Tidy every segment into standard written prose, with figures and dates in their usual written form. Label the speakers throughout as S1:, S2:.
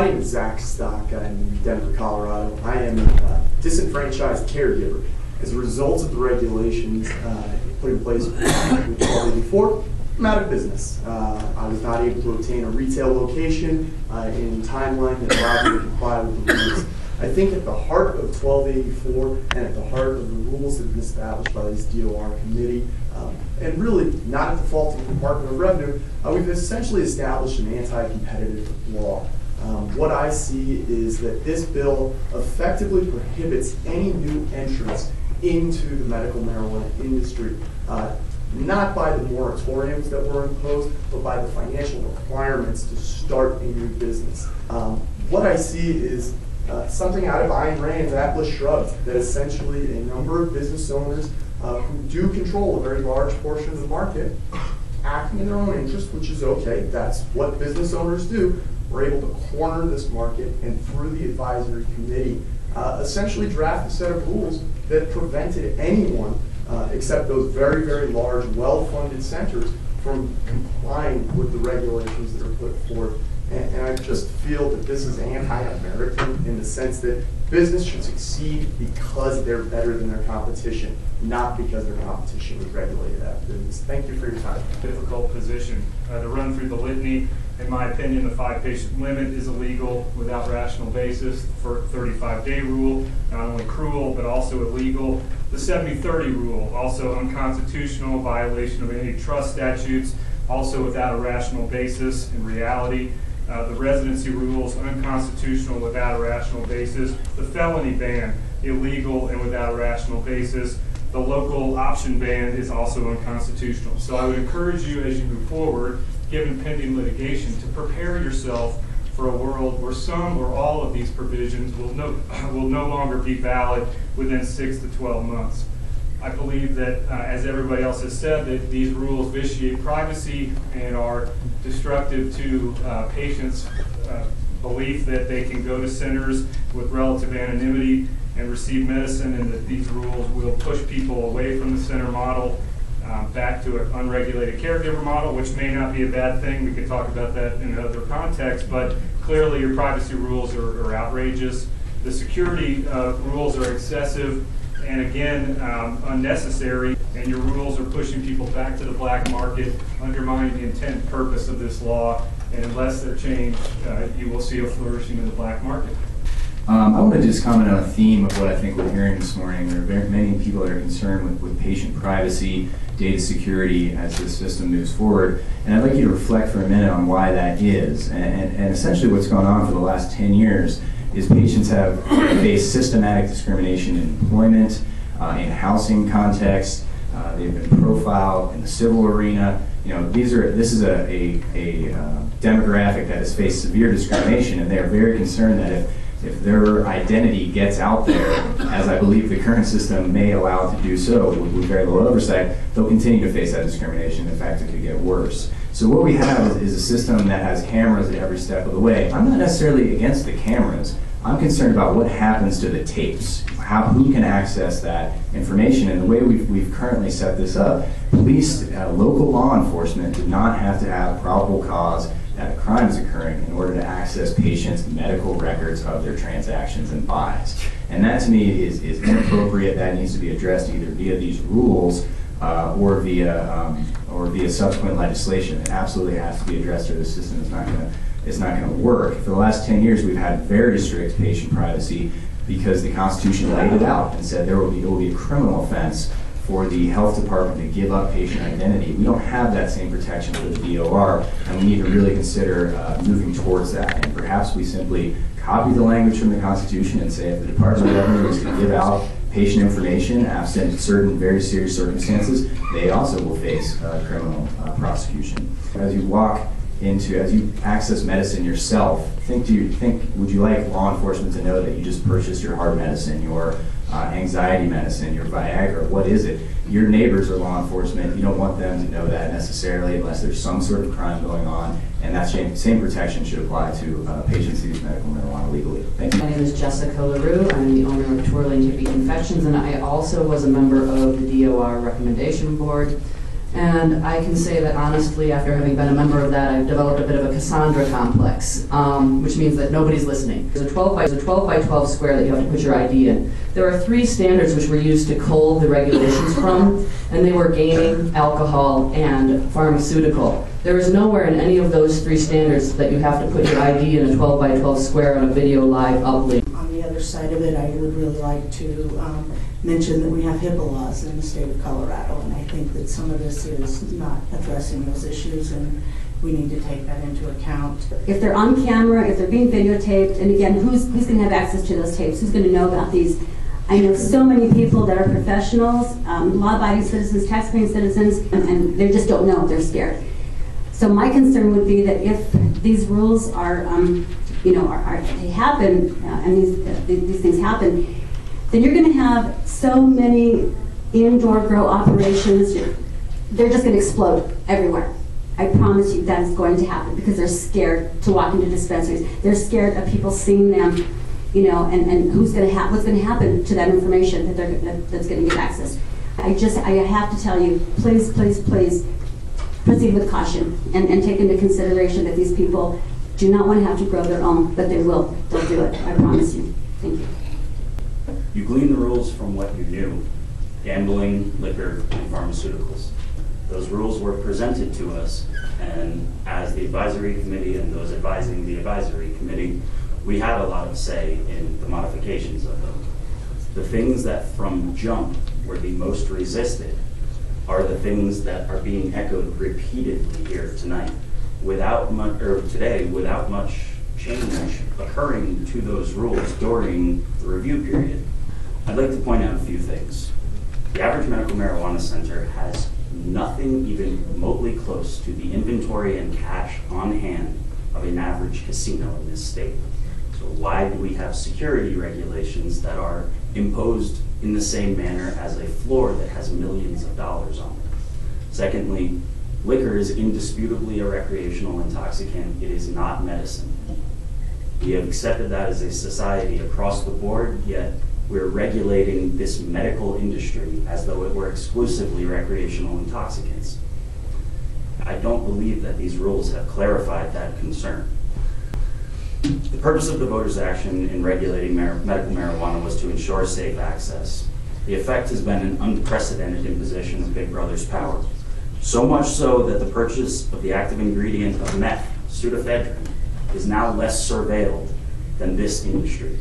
S1: My name is Zach Stock. I'm in Denver, Colorado. I am a disenfranchised caregiver. As a result of the regulations put in place with 1284, I'm out of business. I was not able to obtain a retail location in a timeline that allowed me to comply with the rules. I think at the heart of 1284 and at the heart of the rules that have been established by this DOR committee, and really not at the fault of the Department of Revenue, we've essentially established an anti-competitive law. What I see is that this bill effectively prohibits any new entrants into the medical marijuana industry, not by the moratoriums that were imposed, but by the financial requirements to start a new business. What I see is something out of Ayn Rand's Atlas Shrugged, that essentially a number of business owners who do control a very large portion of the market, acting in their own interest, which is okay, that's what business owners do, were able to corner this market and through the advisory committee essentially draft a set of rules that prevented anyone except those very, very large, well-funded centers from complying with the regulations that are put forth. And I just feel that this is anti-American in the sense that business should succeed because they're better than their competition, not because their competition is regulated out of business. Thank you for your time.
S2: Difficult position to run through the litany. In my opinion, the 5-patient limit is illegal without rational basis. For 35-day rule, not only cruel but also illegal. The 70-30 rule, also unconstitutional, violation of antitrust statutes, also without a rational basis in reality. The residency rules, unconstitutional without a rational basis. The felony ban, illegal and without a rational basis. The local option ban is also unconstitutional. So I would encourage you as you move forward, given pending litigation, to prepare yourself for a world where some or all of these provisions will no longer be valid within 6 to 12 months. I believe that, as everybody else has said, that these rules vitiate privacy and are destructive to patients' belief that they can go to centers with relative anonymity and receive medicine, and that these rules will push people away from the center model back to an unregulated caregiver model, which may not be a bad thing. We could talk about that in another context, but clearly your privacy rules are outrageous. The security rules are excessive and, again, unnecessary, and your rules are pushing people back to the black market, undermining the intent and purpose of this law, and unless they're changed, you will see a flourishing in the black market.
S3: I want to just comment on a theme of what I think we're hearing this morning. There are very many people that are concerned with patient privacy, data security as this system moves forward. And I'd like you to reflect for a minute on why that is. And essentially what's gone on for the last 10 years is patients have faced systematic discrimination in employment, in housing context. They've been profiled in the civil arena. You know, this is a demographic that has faced severe discrimination, and they are very concerned that if their identity gets out there, as I believe the current system may allow it to do so with very little oversight, they'll continue to face that discrimination. In fact, it could get worse. So what we have is a system that has cameras at every step of the way. I'm not necessarily against the cameras. I'm concerned about what happens to the tapes, who can access that information. And the way we've currently set this up, police, local law enforcement do not have to have probable cause that a crime is occurring in order to access patients' medical records of their transactions and buys. And that to me is inappropriate. That needs to be addressed either via these rules or via subsequent legislation. It absolutely has to be addressed, or the system is not going to work. For the last 10 years, we've had very strict patient privacy because the Constitution laid it out and said it will be a criminal offense for the health department to give up patient identity. We don't have that same protection for the DOR, and we need to really consider moving towards that. And perhaps we simply copy the language from the Constitution and say if the Department of Revenue is to give out patient information absent certain very serious circumstances, they also will face criminal prosecution. As you access medicine yourself, would you like law enforcement to know that you just purchased your heart medicine, your anxiety medicine, your Viagra? What is it? Your neighbors are law enforcement. You don't want them to know that necessarily unless there's some sort of crime going on, and that same protection should apply to patients who use medical marijuana legally. Thank you.
S4: My name is Jessica LaRue. I'm the owner of Twirling Hippie Confections, and I also was a member of the DOR recommendation board. And I can say that honestly, after having been a member of that, I've developed a bit of a Cassandra complex, which means that nobody's listening. There's a 12 by 12 square that you have to put your ID in. There are 3 standards which were used to cull the regulations from, and they were gaming, alcohol, and pharmaceutical. There is nowhere in any of those 3 standards that you have to put your ID in a 12 by 12 square on a video live uplink.
S5: On the other side of it, I would really like to mention that we have HIPAA laws in the state of Colorado, and I think that some of this is not addressing those issues, and we need to take that into account.
S6: If they're on camera, if they're being videotaped, and again, who's going to have access to those tapes? Who's going to know about these? I know so many people that are professionals, law-abiding citizens, tax-paying citizens, and they just don't know. They're scared. So my concern would be that if these rules are, they happen, and these things happen, then you're going to have so many indoor grow operations. They're just going to explode everywhere. I promise you that is going to happen because they're scared to walk into dispensaries. They're scared of people seeing them, and what's going to happen to that information that's going to get access. I have to tell you, please, please, please proceed with caution and take into consideration that these people do not want to have to grow their own, but they will. They'll do it. I promise you. Thank you.
S7: You glean the rules from what you knew: gambling, liquor, and pharmaceuticals. Those rules were presented to us, and as the advisory committee and those advising the advisory committee, we had a lot of say in the modifications of them. The things that from jump were the most resisted are the things that are being echoed repeatedly here tonight, without much change occurring to those rules during the review period. I'd like to point out a few things. The average medical marijuana center has nothing even remotely close to the inventory and cash on hand of an average casino in this state. So why do we have security regulations that are imposed in the same manner as a floor that has millions of dollars on it? Secondly, liquor is indisputably a recreational intoxicant. It is not medicine. We have accepted that as a society across the board, yet we're regulating this medical industry as though it were exclusively recreational intoxicants. I don't believe that these rules have clarified that concern. The purpose of the voters' action in regulating medical marijuana was to ensure safe access. The effect has been an unprecedented imposition of Big Brother's power. So much so that the purchase of the active ingredient of meth, pseudoephedrine, is now less surveilled than this industry.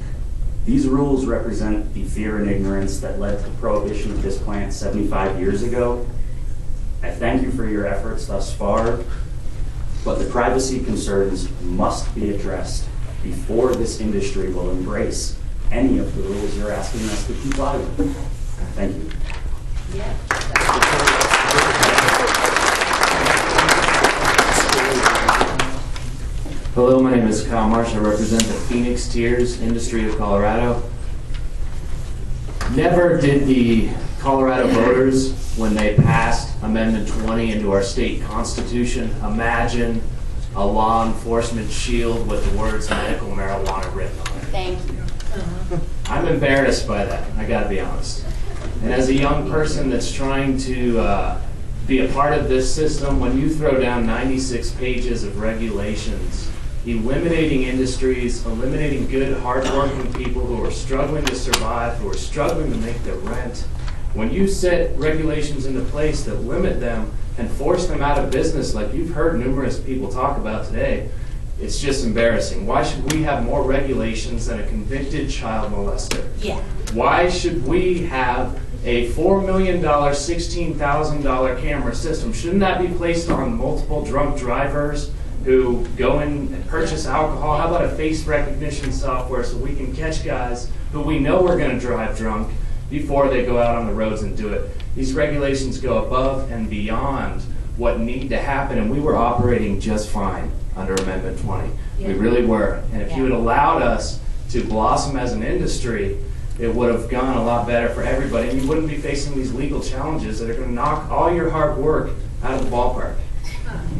S7: These rules represent the fear and ignorance that led to the prohibition of this plant 75 years ago. I thank you for your efforts thus far, but the privacy concerns must be addressed before this industry will embrace any of the rules you're asking us to comply with. Thank you.
S8: Hello, my name is Kyle Marsh. I represent the Phoenix Tiers industry of Colorado. Never did the Colorado voters, when they passed Amendment 20 into our state constitution, imagine a law enforcement shield with the words medical marijuana written on it.
S9: Thank you.
S8: I'm embarrassed by that, I gotta be honest. And as a young person that's trying to be a part of this system, when you throw down 96 pages of regulations, eliminating industries, eliminating good, hard-working people who are struggling to survive, who are struggling to make their rent, when you set regulations into place that limit them and force them out of business, like you've heard numerous people talk about today, it's just embarrassing. Why should we have more regulations than a convicted child molester?
S9: Yeah.
S8: Why should we have a $4 million, $16,000 camera system? Shouldn't that be placed on multiple drunk drivers who go in and purchase alcohol? How about a face recognition software so we can catch guys who we know are going to drive drunk before they go out on the roads and do it? These regulations go above and beyond what need to happen, and we were operating just fine under Amendment 20. Yeah. We really were. And if you had allowed us to blossom as an industry, it would have gone a lot better for everybody, and you wouldn't be facing these legal challenges that are going to knock all your hard work out of the ballpark.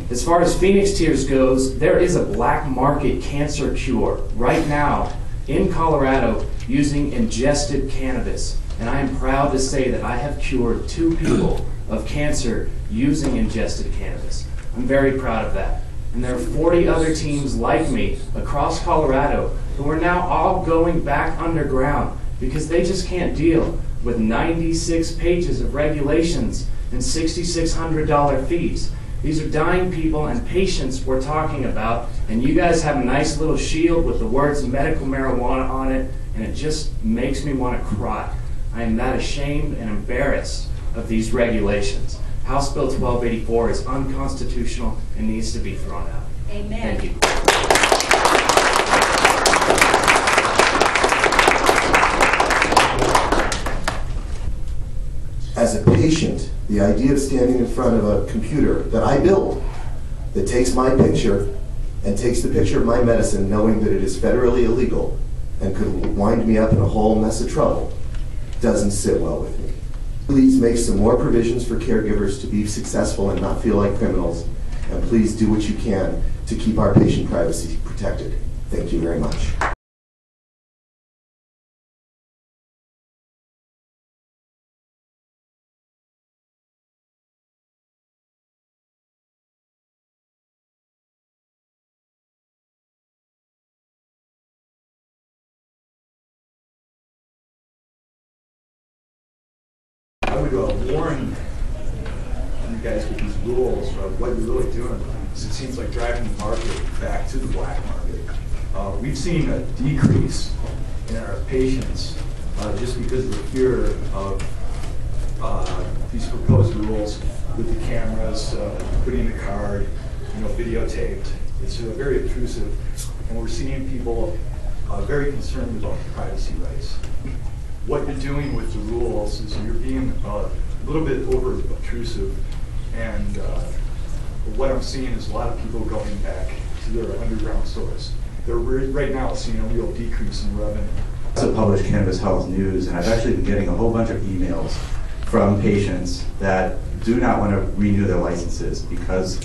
S8: As far as Phoenix Tiers goes, there is a black market cancer cure right now in Colorado using ingested cannabis. And I am proud to say that I have cured 2 people of cancer using ingested cannabis. I'm very proud of that. And there are 40 other teams like me across Colorado who are now all going back underground because they just can't deal with 96 pages of regulations and $6,600 fees. These are dying people and patients we're talking about, and you guys have a nice little shield with the words medical marijuana on it, and it just makes me want to cry. I am that ashamed and embarrassed of these regulations. House Bill 1284 is unconstitutional and needs to be thrown out.
S9: Amen.
S8: Thank you.
S10: As a patient, the idea of standing in front of a computer that I build, that takes my picture and takes the picture of my medicine, knowing that it is federally illegal and could wind me up in a whole mess of trouble, doesn't sit well with me. Please make some more provisions for caregivers to be successful and not feel like criminals, and please do what you can to keep our patient privacy protected. Thank you very much.
S11: I would warn you guys with these rules of what you're really doing, because it seems like driving the market back to the black market. We've seen a decrease in our patients just because of the fear of these proposed rules with the cameras, putting the card, videotaped. It's very intrusive, and we're seeing people very concerned about privacy rights. What you're doing with the rules is you're being a little bit over obtrusive, and what I'm seeing is a lot of people going back to their underground source. They're right now seeing a real decrease in revenue.
S12: I also publish Cannabis Health News, and I've actually been getting a whole bunch of emails from patients that do not want to renew their licenses because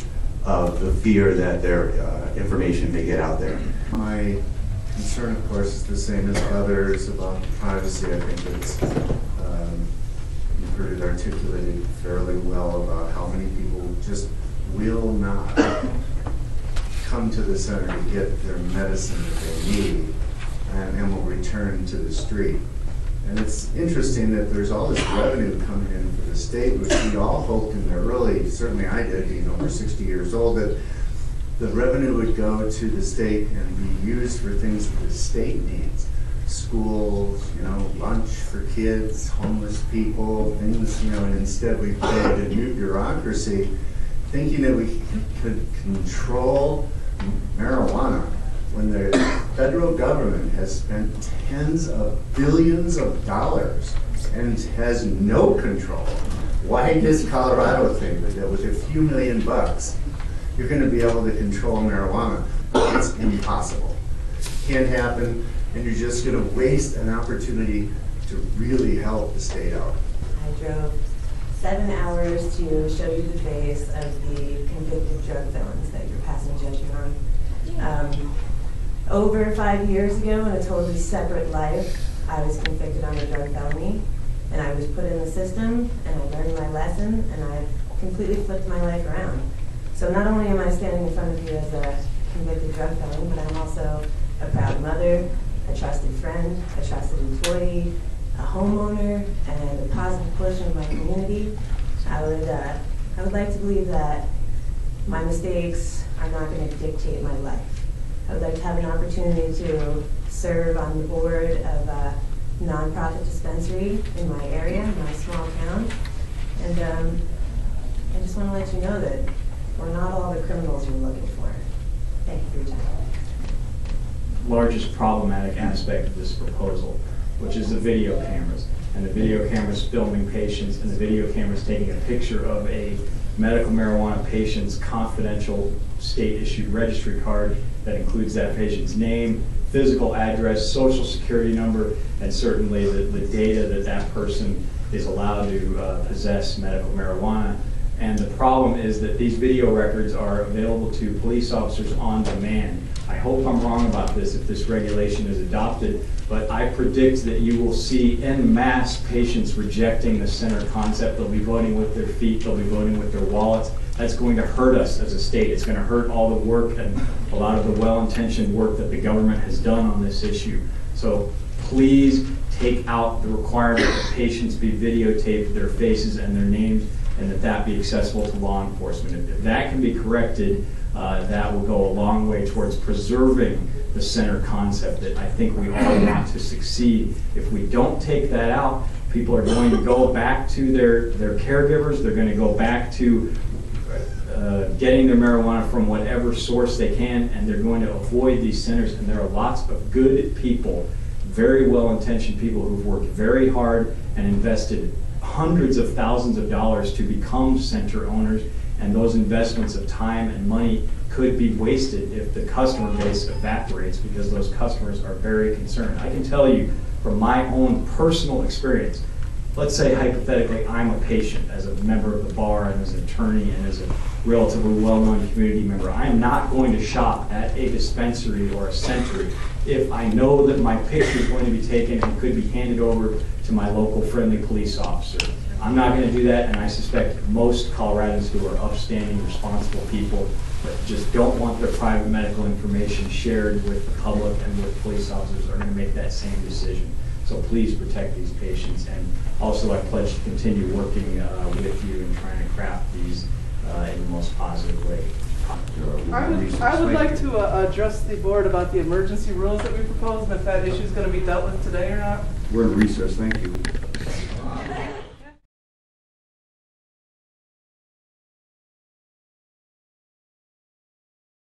S12: of the fear that their information may get out there.
S13: My concern, of course, is the same as others about privacy. I think it's, you've heard it articulated fairly well about how many people just will not come to the center to get their medicine that they need and will return to the street. And it's interesting that there's all this revenue coming in for the state, which we all hoped in the early, certainly I did, being over 60 years old, that the revenue would go to the state and be used for things that the state needs. Schools, lunch for kids, homeless people, things, and instead we played a new bureaucracy thinking that we could control marijuana when the federal government has spent tens of billions of dollars and has no control. Why does Colorado think that with a few million bucks you're going to be able to control marijuana? It's impossible. Can't happen, and you're just going to waste an opportunity to really help the state out.
S14: I drove 7 hours to show you the face of the convicted drug felons that you're passing judgment on. Over 5 years ago, in a totally separate life, I was convicted on a drug felony, and I was put in the system, and I learned my lesson, and I've completely flipped my life around. So not only am I standing in front of you as a convicted drug felon, but I'm also a proud mother, a trusted friend, a trusted employee, a homeowner, and a positive push in my community. I would like to believe that my mistakes are not going to dictate my life. I would like to have an opportunity to serve on the board of a nonprofit dispensary in my area, in my small town. And I just want to let you know that we're not all the criminals you're looking for. Thank you for your time.
S15: Largest problematic aspect of this proposal, which is the video cameras. And the video cameras filming patients, and the video cameras taking a picture of a medical marijuana patient's confidential state-issued registry card that includes that patient's name, physical address, social security number, and certainly the data that that person is allowed to possess medical marijuana. And the problem is that these video records are available to police officers on demand. I hope I'm wrong about this if this regulation is adopted, but I predict that you will see en masse patients rejecting the center concept. They'll be voting with their feet, they'll be voting with their wallets. That's going to hurt us as a state. It's going to hurt all the work and a lot of the well-intentioned work that the government has done on this issue. So please take out the requirement that patients be videotaped, their faces and their names, and that be accessible to law enforcement. If that can be corrected, that will go a long way towards preserving the center concept that I think we all want to succeed. If we don't take that out, people are going to go back to their caregivers. They're going to go back to getting their marijuana from whatever source they can, and they're going to avoid these centers. And there are lots of good people, very well-intentioned people who've worked very hard and invested hundreds of thousands of dollars to become center owners, and those investments of time and money could be wasted if the customer base evaporates, because those customers are very concerned. I can tell you from my own personal experience, let's say hypothetically I'm a patient as a member of the bar and as an attorney and as a relatively well-known community member. I am not going to shop at a dispensary or a center if I know that my picture is going to be taken and could be handed over to my local friendly police officer. I'm not going to do that, and I suspect most Coloradans who are upstanding, responsible people that just don't want their private medical information shared with the public and with police officers are going to make that same decision. So please protect these patients, and also I pledge to continue working with you and trying to craft these in the most positive way.
S9: I would like to address the board about the emergency rules that we proposed, and if that issue is going to be dealt with today or not.
S13: We're in recess, thank you.